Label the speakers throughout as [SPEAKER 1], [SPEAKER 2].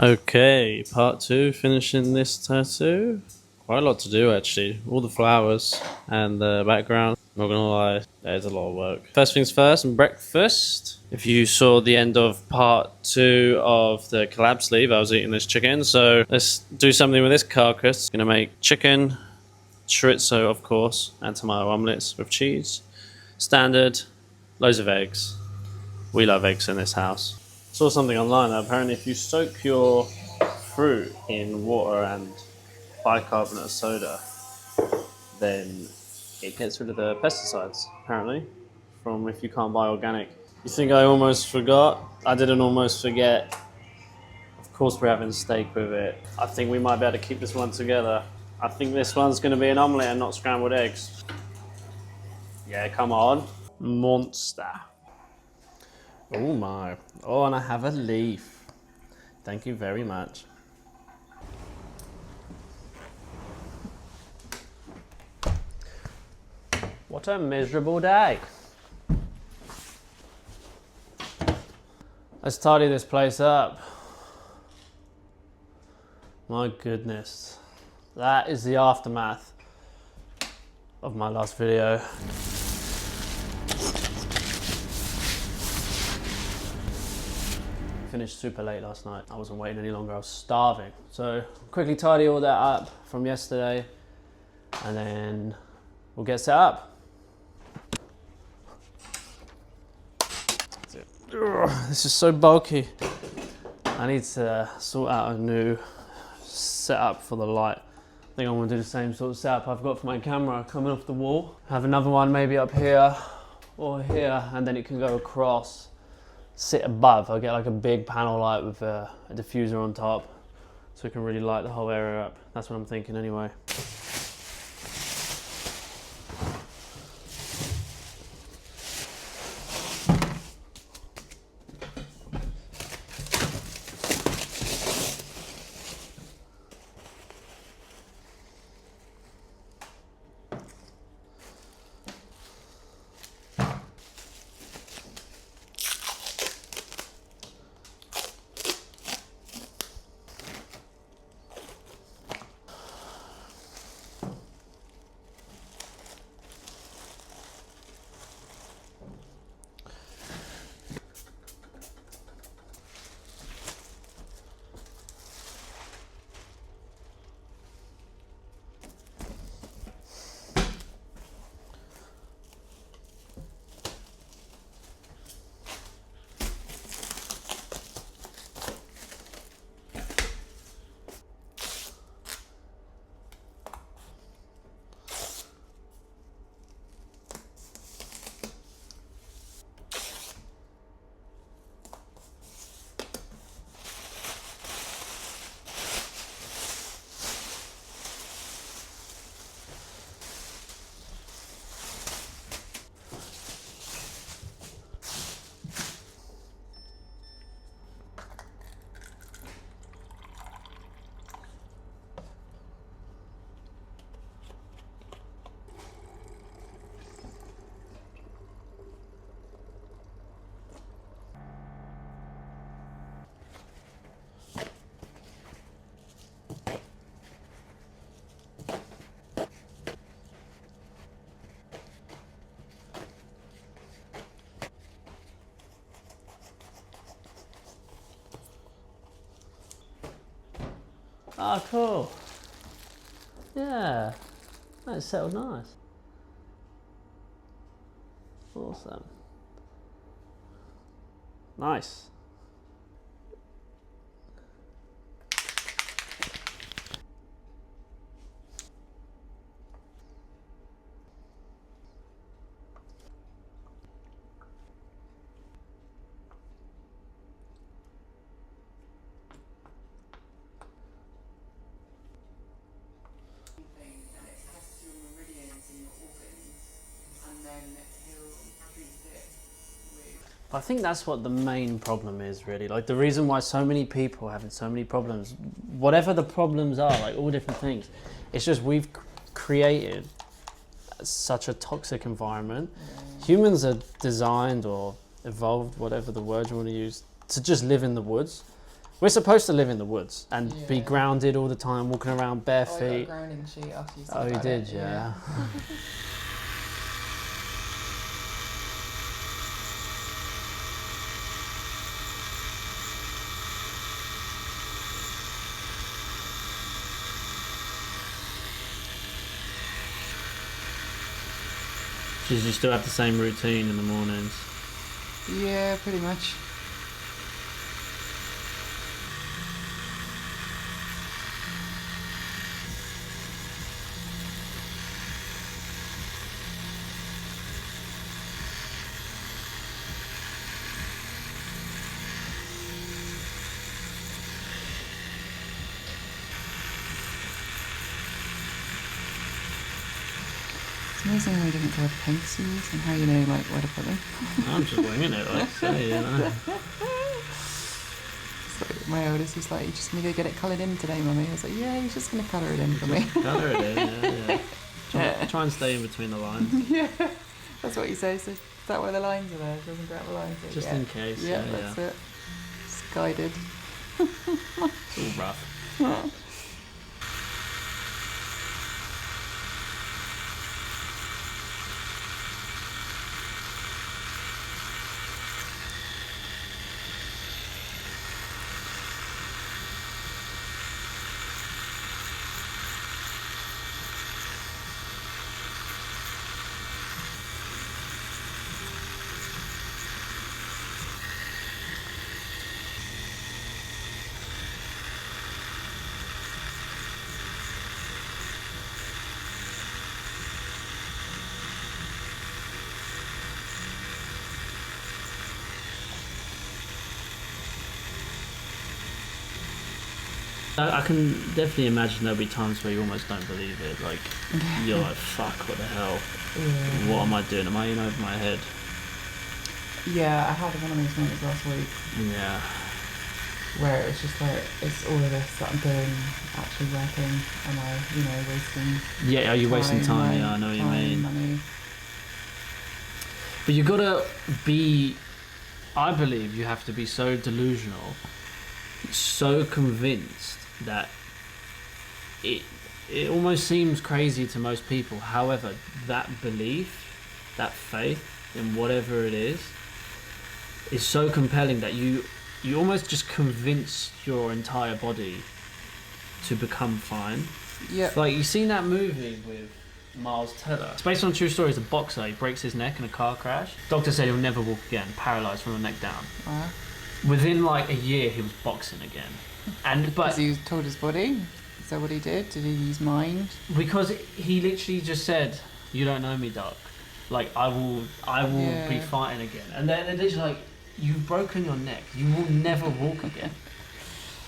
[SPEAKER 1] Okay, part two, finishing this tattoo. Quite a lot to do actually. All the flowers and the background. Not gonna lie, there's a lot of work. First things first, breakfast. If you saw the end of part two of the collab sleeve, I was eating this chicken. So let's do something with this carcass. Gonna make chicken, chorizo of course, and tomato omelets with cheese. Standard, loads of eggs. We love eggs in this house. Saw something online that apparently if you soak your fruit in water and bicarbonate of soda, then it gets rid of the pesticides, apparently, from if you can't buy organic. You think I almost forgot? I didn't almost forget. Of course we're having steak with it. I think we might be able to keep this one together. I think this one's going to be an omelette and not scrambled eggs. Yeah, come on. Monster. Oh my. Oh, and I have a leaf. Thank you very much. What a miserable day. Let's tidy this place up. My goodness. That is the aftermath of my last video. Finished super late last night. I wasn't waiting any longer, I was starving. So quickly tidy all that up from yesterday and then we'll get set up. Ugh, this is so bulky. I need to sort out a new setup for the light. I think I'm gonna do the same sort of setup I've got for my camera coming off the wall. Have another one maybe up here or here, and then it can go across. Sit above. I'll get like a big panel light with a diffuser on top so it can really light the whole area up. That's what I'm thinking anyway. Oh, cool. Yeah, that settled nice. Awesome. Nice. I think that's what the main problem is really. Like the reason why so many people are having so many problems, whatever the problems are, like all different things, it's just we've created such a toxic environment. Humans are designed or evolved, whatever the word you want to use, to just live in the woods. We're supposed to live in the woods and be
[SPEAKER 2] Yeah.
[SPEAKER 1] grounded all the time, walking around bare
[SPEAKER 2] Oh, I got a
[SPEAKER 1] feet.
[SPEAKER 2] grounding sheet after you said
[SPEAKER 1] Oh, you
[SPEAKER 2] about
[SPEAKER 1] did,
[SPEAKER 2] it.
[SPEAKER 1] yeah. Does you still have the same routine in the mornings?
[SPEAKER 2] Yeah, pretty much. It's amazing how many different coloured paints you use and how you know like where to put them.
[SPEAKER 1] I'm just winging it, like say, you know.
[SPEAKER 2] It's like my oldest was like, "You're just gonna go get it coloured in today, mummy." I was like, "Yeah, he's just gonna colour it in for me."
[SPEAKER 1] Colour it in, yeah. Try and stay in between the lines.
[SPEAKER 2] Yeah, that's what he says. So is that where the lines are there? Doesn't go out the lines. Like,
[SPEAKER 1] Just
[SPEAKER 2] yeah.
[SPEAKER 1] in case.
[SPEAKER 2] Yeah, that's it. It's guided.
[SPEAKER 1] It's all rough. I can definitely imagine there'll be times where you almost don't believe it. Like, you're like, fuck, what the hell?
[SPEAKER 2] Yeah.
[SPEAKER 1] What am I doing? Am I in over my head?
[SPEAKER 2] Yeah, I had one of those moments last week
[SPEAKER 1] Yeah.
[SPEAKER 2] where it's just like, it's all of this that I'm doing actually working? Am I, wasting
[SPEAKER 1] Yeah, are you wasting time?
[SPEAKER 2] money,
[SPEAKER 1] Yeah, I know what you mean.
[SPEAKER 2] money?
[SPEAKER 1] But you gotta be, I believe you have to be so delusional, so convinced that it almost seems crazy to most people. However, that belief, that faith in whatever it is so compelling that you almost just convince your entire body to become fine.
[SPEAKER 2] Yeah.
[SPEAKER 1] Like, you seen that movie with Miles Teller? It's based on a true story. He's a boxer. He breaks his neck in a car crash. Doctor said he'll never walk again, paralysed from the neck down.
[SPEAKER 2] Wow.
[SPEAKER 1] Within like a year, he was boxing again. But
[SPEAKER 2] Because he told his body? Is that what he did? Did he use mind?
[SPEAKER 1] because he literally just said, "You don't know me, Doc. Like, I will be
[SPEAKER 2] Yeah.
[SPEAKER 1] fighting again." And they're literally like, "You've broken your neck. You will never walk again."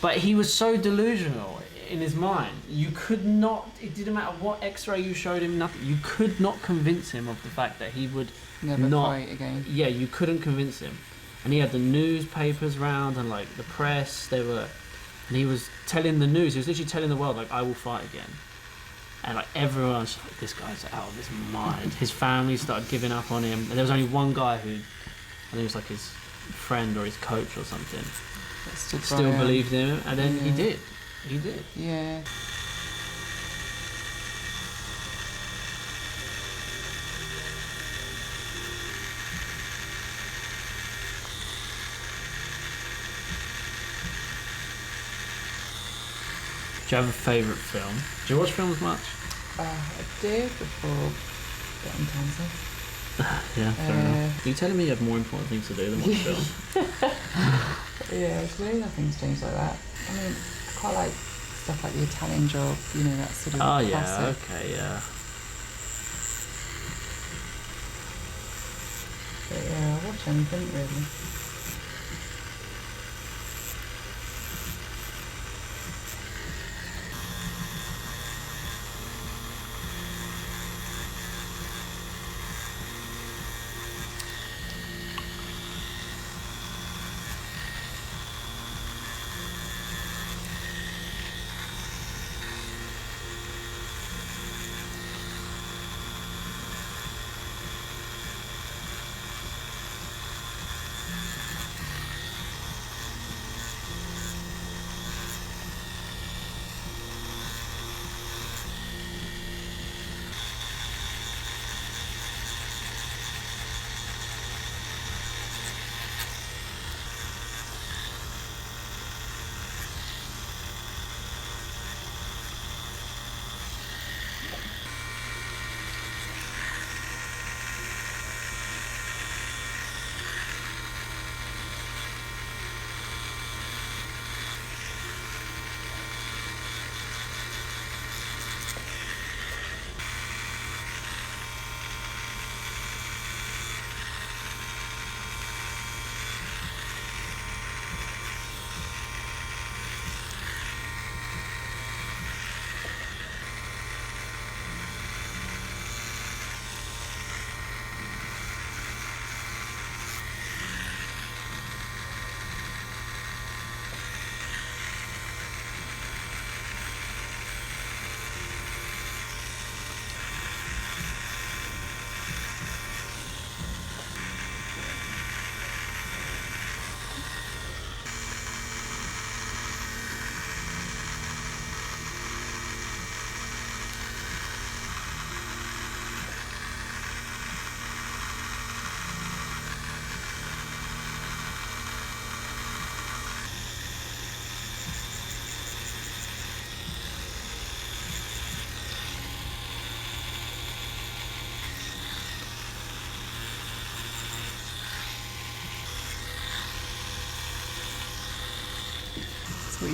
[SPEAKER 1] But he was so delusional in his mind. You could not. It didn't matter what X-ray you showed him. Nothing. You could not convince him of the fact that he would
[SPEAKER 2] Never
[SPEAKER 1] not
[SPEAKER 2] fight again.
[SPEAKER 1] Yeah, you couldn't convince him. And he had the newspapers round and like the press. And he was telling the news. He was literally telling the world, like, "I will fight again." And like everyone's like, "This guy's out of his mind." His family started giving up on him. And there was only one guy who, I think it was like his friend or his coach or something,
[SPEAKER 2] That stood by
[SPEAKER 1] still
[SPEAKER 2] him.
[SPEAKER 1] believed in him. And then he
[SPEAKER 2] Yeah.
[SPEAKER 1] did. He did.
[SPEAKER 2] Yeah.
[SPEAKER 1] Do you have a favourite film? Do you watch films much?
[SPEAKER 2] I did before getting cancer.
[SPEAKER 1] Yeah, fair enough. Are you telling me you have more important things to do than watch film?
[SPEAKER 2] Yeah, it's really nothing's changed like that. I mean, I quite like stuff like The Italian Job, that sort of
[SPEAKER 1] Oh yeah,
[SPEAKER 2] classic.
[SPEAKER 1] okay, yeah.
[SPEAKER 2] But yeah, I'll watch anything really.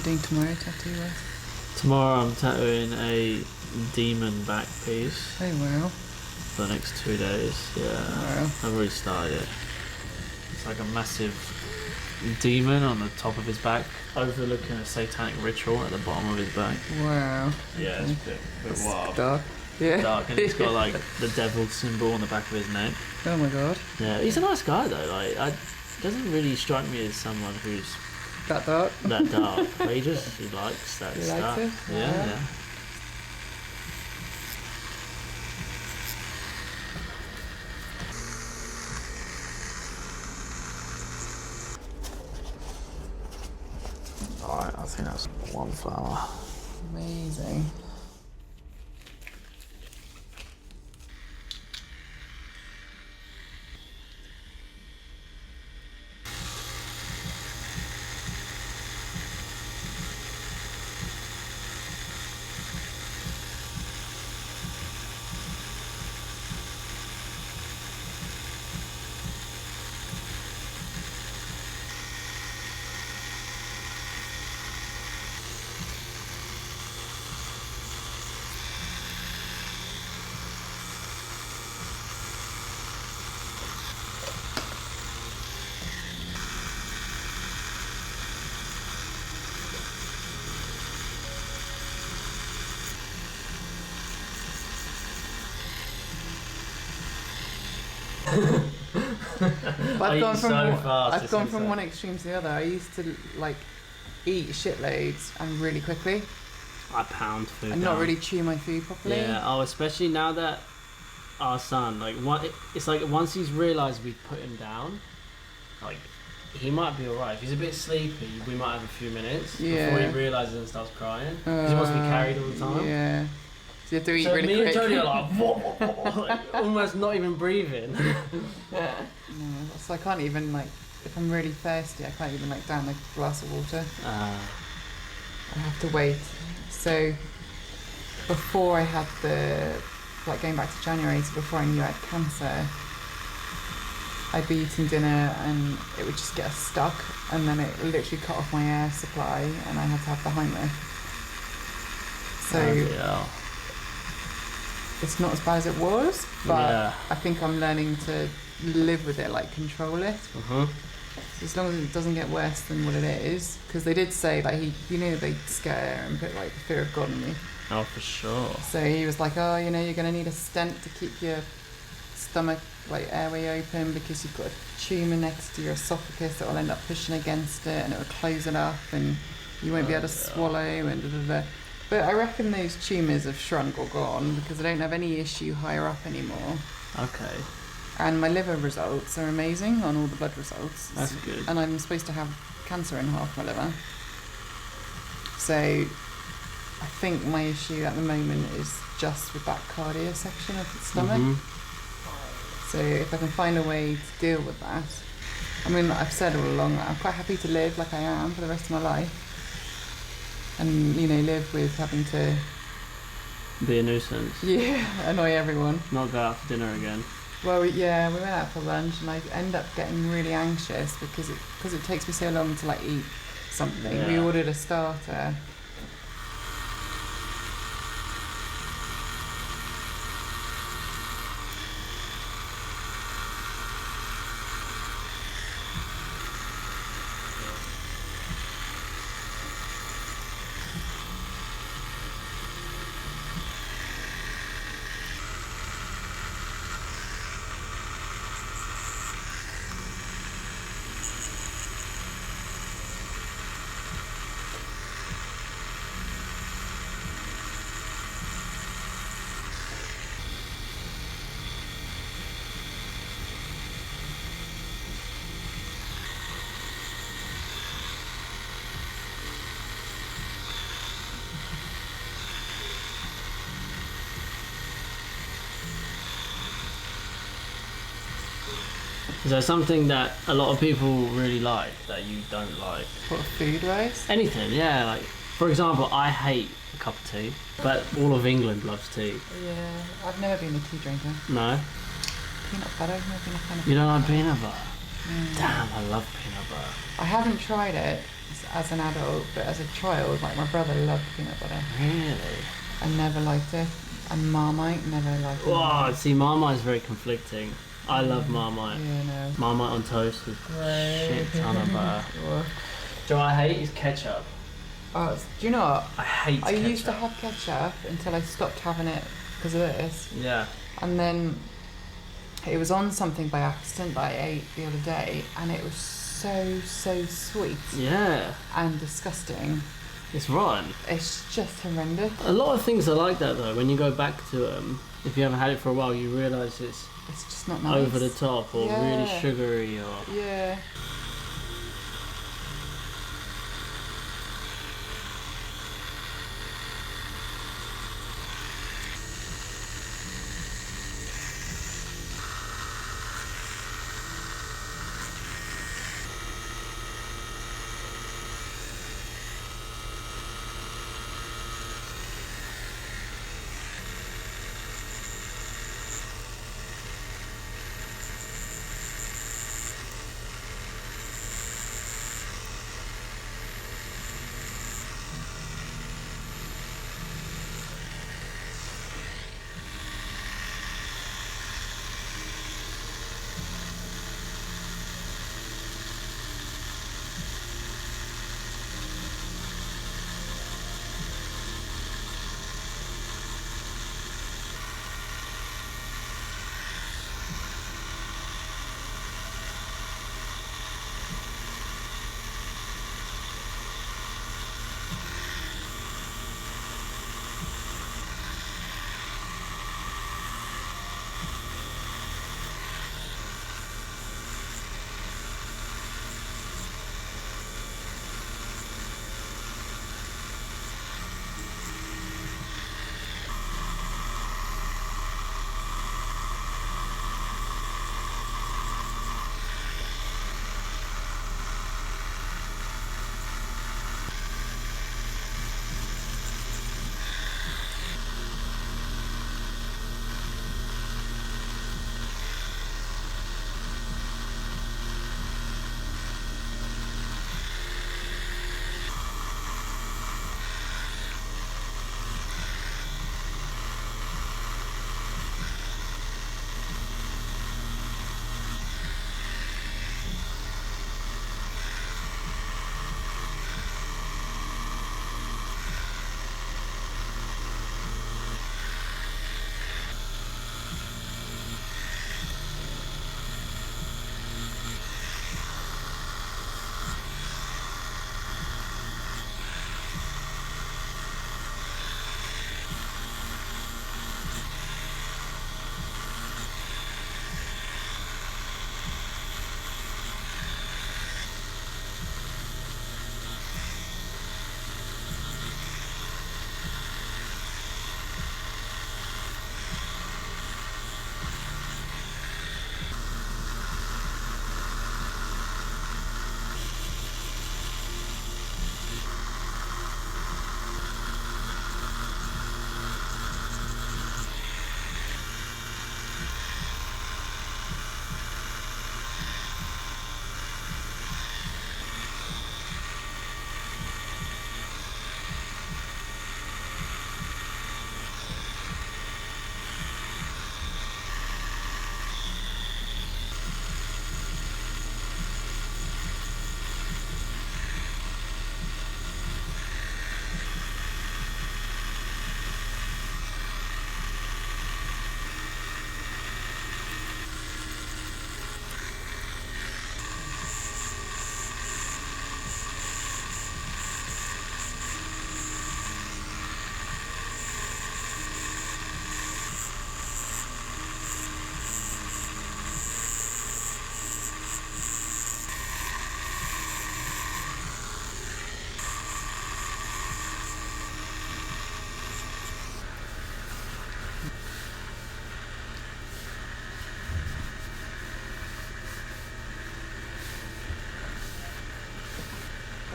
[SPEAKER 2] doing tomorrow, tattoo-wise?
[SPEAKER 1] Tomorrow I'm tattooing a demon back piece
[SPEAKER 2] Oh, wow.
[SPEAKER 1] for the next 2 days. Yeah,
[SPEAKER 2] Wow.
[SPEAKER 1] I've already started it. It's like a massive demon on the top of his back, overlooking a satanic ritual at the bottom of his back.
[SPEAKER 2] Wow.
[SPEAKER 1] Yeah, it's a bit wild.
[SPEAKER 2] Dark. Yeah.
[SPEAKER 1] Dark, and it's got like the devil symbol on the back of his neck.
[SPEAKER 2] Oh my god.
[SPEAKER 1] Yeah, he's a nice guy though. Like, doesn't really strike me as someone who's
[SPEAKER 2] That dark?
[SPEAKER 1] that dark. But he likes that
[SPEAKER 2] He
[SPEAKER 1] stuff.
[SPEAKER 2] likes it?
[SPEAKER 1] Yeah,
[SPEAKER 2] Yeah.
[SPEAKER 1] yeah. Alright, I think that's one flower.
[SPEAKER 2] Amazing. I've gone from I've gone from one extreme to the other. I used to like eat shitloads and really quickly,
[SPEAKER 1] I pound food
[SPEAKER 2] and
[SPEAKER 1] down.
[SPEAKER 2] not really chew my food properly.
[SPEAKER 1] Yeah. Oh, especially now that our son, like, it's like once he's realised we put him down, like, he might be alright. If he's a bit sleepy, we might have a few minutes before he realises and starts crying. Because he wants to be carried all the time.
[SPEAKER 2] Yeah. So you have to eat
[SPEAKER 1] So
[SPEAKER 2] really
[SPEAKER 1] me
[SPEAKER 2] quick.
[SPEAKER 1] and Jodie are like, like, almost not even breathing.
[SPEAKER 2] No, so I can't even like, if I'm really thirsty, I can't even like down a glass of water. I have to wait. So before I had like going back to January, so before I knew I had cancer, I'd be eating dinner and it would just get stuck, and then it literally cut off my air supply and I had to have the Heimlich. So it's not as bad as it was, but I think I'm learning to live with it, like control it. So as long as it doesn't get worse than what it is, because they did say like they scare and put like the fear of God in me.
[SPEAKER 1] Oh, for sure.
[SPEAKER 2] So he was like, oh, you're going to need a stent to keep your stomach like airway open because you've got a tumour next to your esophagus that will end up pushing against it and it will close it up and you won't be able to swallow and da, da, da. But I reckon those tumours have shrunk or gone because I don't have any issue higher up anymore.
[SPEAKER 1] Okay.
[SPEAKER 2] And my liver results are amazing on all the blood results.
[SPEAKER 1] That's good.
[SPEAKER 2] And I'm supposed to have cancer in half my liver. So I think my issue at the moment is just with that cardio section of the stomach. So if I can find a way to deal with that. I mean, I've said all along that I'm quite happy to live like I am for the rest of my life. And, live with having to...
[SPEAKER 1] Be a nuisance.
[SPEAKER 2] Yeah, annoy everyone.
[SPEAKER 1] Not go out for dinner again.
[SPEAKER 2] Well, we went out for lunch and I end up getting really anxious because it takes me so long to like eat something.
[SPEAKER 1] Yeah.
[SPEAKER 2] We ordered a starter.
[SPEAKER 1] Is there something that a lot of people really like that you don't like?
[SPEAKER 2] What, food-wise?
[SPEAKER 1] Anything, yeah. Like, for example, I hate a cup of tea, but all of England loves tea.
[SPEAKER 2] Yeah, I've never been a tea drinker.
[SPEAKER 1] No?
[SPEAKER 2] Peanut butter, I've never been a fan of
[SPEAKER 1] You don't like peanut butter? Damn, I love peanut butter.
[SPEAKER 2] I haven't tried it, as an adult, but as a child, like my brother loved peanut butter.
[SPEAKER 1] Really?
[SPEAKER 2] I never liked it. And Marmite, never liked it.
[SPEAKER 1] Oh, see, Marmite is very conflicting. I love Marmite.
[SPEAKER 2] Yeah, no.
[SPEAKER 1] Marmite on toast with shit ton of butter.
[SPEAKER 2] Oh,
[SPEAKER 1] Do you know what I hate is ketchup.
[SPEAKER 2] do you know what?
[SPEAKER 1] I hate
[SPEAKER 2] I
[SPEAKER 1] ketchup.
[SPEAKER 2] used to have ketchup until I stopped having it because of this.
[SPEAKER 1] Yeah.
[SPEAKER 2] And then it was on something by accident that I ate the other day, and it was so sweet
[SPEAKER 1] Yeah.
[SPEAKER 2] and disgusting.
[SPEAKER 1] It's rotten.
[SPEAKER 2] It's just horrendous.
[SPEAKER 1] A lot of things are like that though. When you go back to them, if you haven't had it for a while, you realise it's
[SPEAKER 2] just not nice.
[SPEAKER 1] over the top or really sugary or...
[SPEAKER 2] Yeah.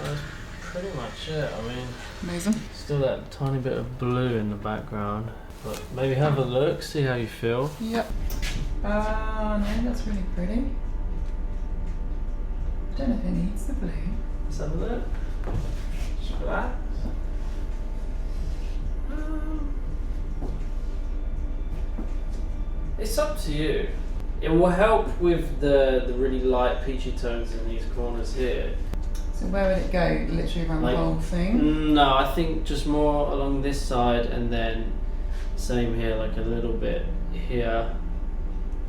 [SPEAKER 1] That's pretty much it. I mean,
[SPEAKER 2] Amazing.
[SPEAKER 1] still that tiny bit of blue in the background, but maybe have a look, see how you feel.
[SPEAKER 2] Yep. No, that's really pretty. Don't know if it needs the blue.
[SPEAKER 1] Let's have a look. Just relax. It's up to you. It will help with the really light peachy tones in these corners here.
[SPEAKER 2] So where would it go? Literally around the whole thing?
[SPEAKER 1] No, I think just more along this side, and then same here, like a little bit here,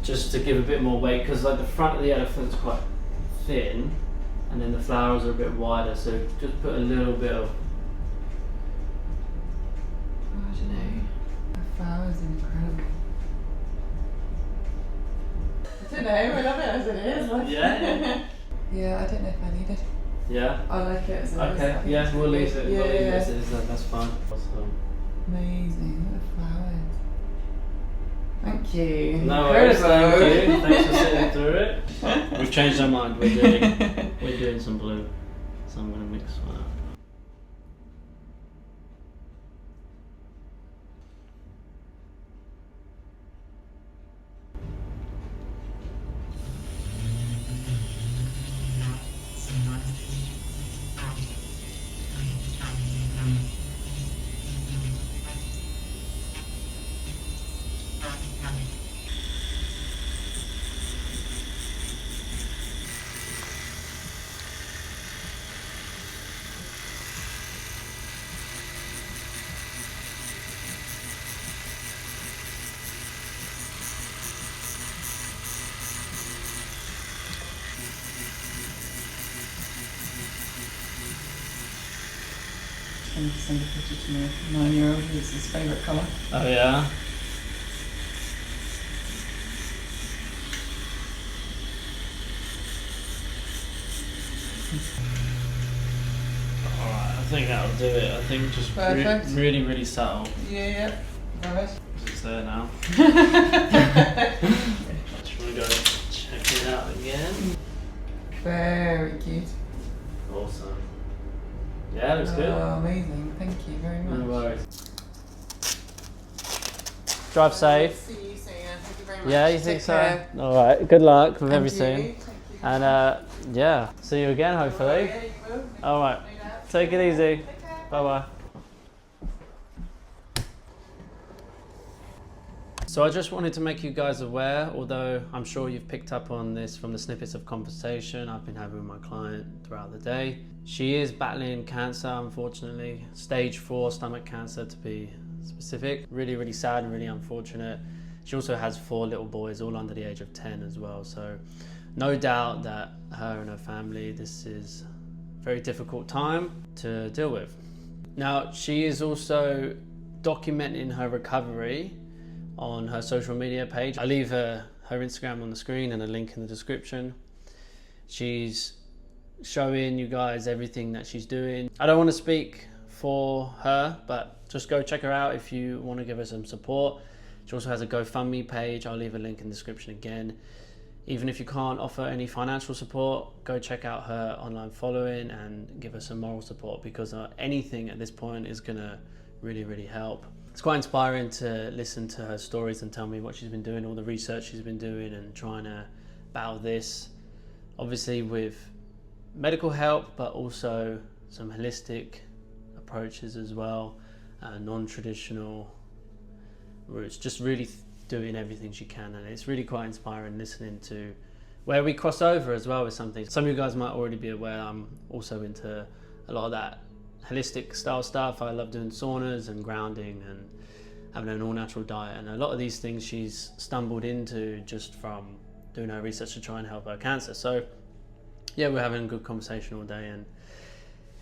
[SPEAKER 1] just to give a bit more weight, because like the front of the elephant's quite thin, and then the flowers are a bit wider, so just put a little bit of,
[SPEAKER 2] I don't know. The flowers are incredible. I don't know, I love it as it is. Like,
[SPEAKER 1] yeah.
[SPEAKER 2] yeah, I don't know if I need it.
[SPEAKER 1] Yeah.
[SPEAKER 2] I like it as it is.
[SPEAKER 1] Okay. Yeah, we'll leave it.
[SPEAKER 2] Yeah,
[SPEAKER 1] We'll leave it
[SPEAKER 2] yeah.
[SPEAKER 1] as it is. That's fine. Awesome.
[SPEAKER 2] Amazing. Look at the flowers. Thank you.
[SPEAKER 1] No worries. Thank you. Thanks for sitting through it. We've changed our mind. We're doing some blue, so I'm gonna mix one up.
[SPEAKER 2] I'm going to send a picture to my 9-year-old. It's his favourite colour.
[SPEAKER 1] Oh yeah. Alright, I think that'll do it. I think just really, really subtle.
[SPEAKER 2] Yeah, right.
[SPEAKER 1] It's there now. Just want to go check it out again.
[SPEAKER 2] Very cute.
[SPEAKER 1] Awesome. Yeah, looks good.
[SPEAKER 2] Oh, amazing. Thank you very much.
[SPEAKER 1] No worries. Drive safe.
[SPEAKER 2] See you soon. Thank you very much.
[SPEAKER 1] Yeah, you think so? Alright, good luck with everything. And yeah, see you again hopefully.
[SPEAKER 2] Yeah, you will.
[SPEAKER 1] Alright, take it easy. Bye bye. So I just wanted to make you guys aware, although I'm sure you've picked up on this from the snippets of conversation I've been having with my client throughout the day. She is battling cancer, unfortunately, stage 4 stomach cancer to be specific. Really, really sad and really unfortunate. She also has 4 little boys, all under the age of 10 as well. So no doubt that her and her family, this is a very difficult time to deal with. Now, she is also documenting her recovery on her social media page. I leave her Instagram on the screen and a link in the description. She's showing you guys everything that she's doing. I don't want to speak for her, but just go check her out if you want to give her some support. She also has a GoFundMe page. I'll leave a link in the description again. Even if you can't offer any financial support, go check out her online following and give her some moral support, because anything at this point is gonna really, really help. It's quite inspiring to listen to her stories and tell me what she's been doing, all the research she's been doing and trying to battle this, obviously with medical help, but also some holistic approaches as well, non-traditional routes, just really doing everything she can. And it's really quite inspiring listening to where we cross over as well with something. Some of you guys might already be aware I'm also into a lot of that holistic style stuff. I love doing saunas and grounding and having an all-natural diet, and a lot of these things she's stumbled into just from doing her research to try and help her cancer. So yeah, we're having a good conversation all day, and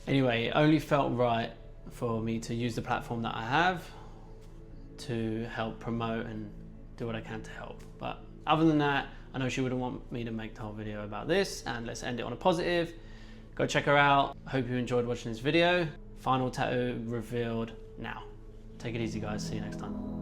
[SPEAKER 1] anyway, it only felt right for me to use the platform that I have to help promote and do what I can to help. But other than that, I know she wouldn't want me to make the whole video about this, and let's end it on a positive. Go check her out. Hope you enjoyed watching this video. Final tattoo revealed now. Take it easy, guys. See you next time.